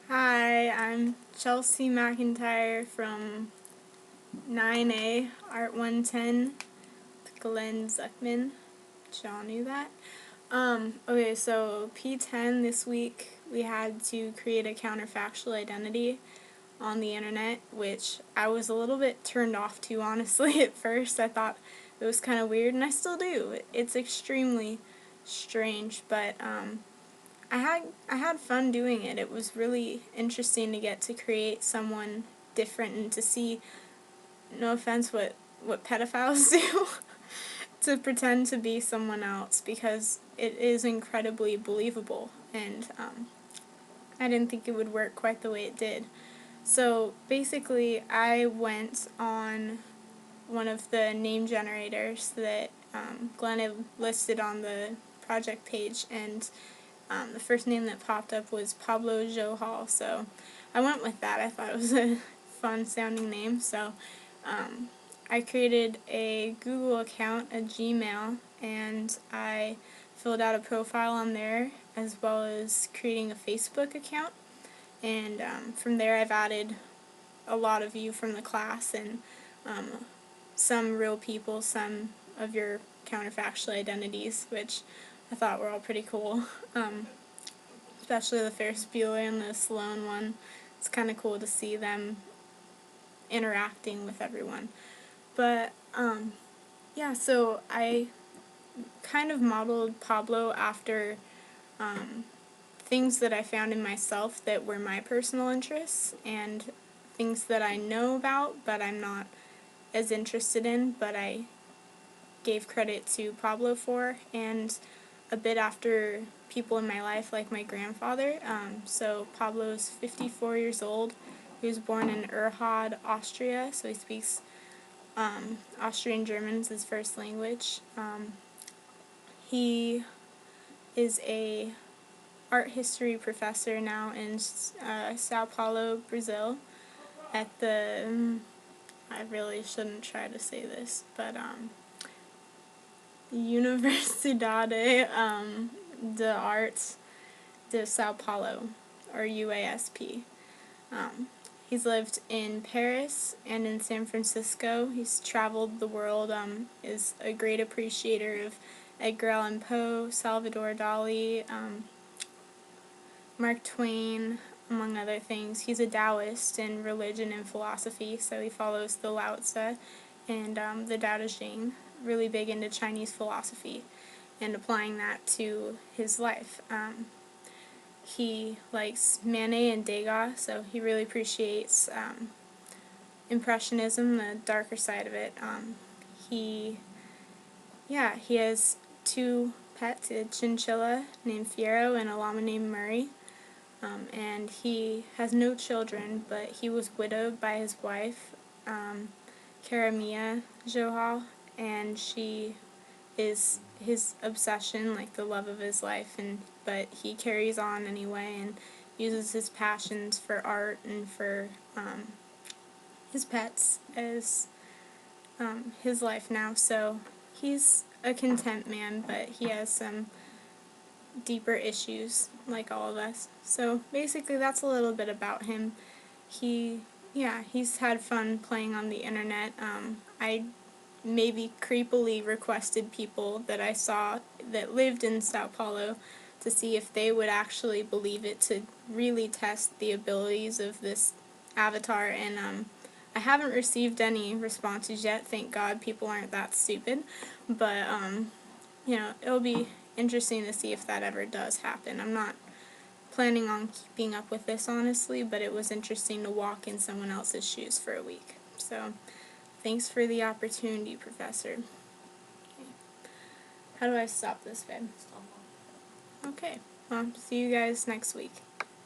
Hi, I'm Chelsea McIntyre from 9A, Art 110, Glenn Zuckman. Y'all knew that? Okay, so P10 this week we had to create a counterfactual identity on the internet, which I was a little bit turned off to, honestly, at first. I thought it was kind of weird, and I still do. It's extremely strange, but I had fun doing it. It was really interesting to get to create someone different and to see, no offense, what pedophiles do, to pretend to be someone else, because it is incredibly believable, and I didn't think it would work quite the way it did. So basically, I went on one of the name generators that Glenn had listed on the project page, and the first name that popped up was Pablo Johal, so I went with that. I thought it was a fun sounding name, so I created a Google account, a Gmail, and I filled out a profile on there, as well as creating a Facebook account, and from there I've added a lot of you from the class, and some real people, some of your counterfactual identities, which I thought were all pretty cool. Especially the Ferris Bueller and the Sloan one. It's kind of cool to see them interacting with everyone. But, yeah, so I kind of modeled Pablo after things that I found in myself that were my personal interests, and things that I know about but I'm not as interested in, but I gave credit to Pablo for, and a bit after people in my life, like my grandfather. So Pablo's 54 years old. He was born in Erhard, Austria, so he speaks Austrian German as his first language. He is a art history professor now in Sao Paulo, Brazil, at the, I really shouldn't try to say this, but Universidade de Artes de Sao Paulo, or UASP. He's lived in Paris and in San Francisco. He's traveled the world, is a great appreciator of Edgar Allan Poe, Salvador Dali, Mark Twain, among other things. He's a Taoist in religion and philosophy, so he follows the Lao Tzu and the Tao Te Ching, really big into Chinese philosophy and applying that to his life. He likes Manet and Degas, so he really appreciates Impressionism, the darker side of it. He has two pets, a chinchilla named Fiero and a llama named Murray. And he has no children, but he was widowed by his wife, Karamia Johal, and she is his obsession, like the love of his life, but he carries on anyway and uses his passions for art and for his pets as his life now. So he's a content man, but he has some deeper issues, like all of us. So basically that's a little bit about him. He's had fun playing on the internet. I maybe creepily requested people that I saw that lived in Sao Paulo to see if they would actually believe it, to really test the abilities of this avatar, and I haven't received any responses yet. Thank God people aren't that stupid, but it'll be interesting to see if that ever does happen. I'm not planning on keeping up with this, honestly, but it was interesting to walk in someone else's shoes for a week. So thanks for the opportunity, Professor. Okay. How do I stop this, babe? Okay. Well, see you guys next week.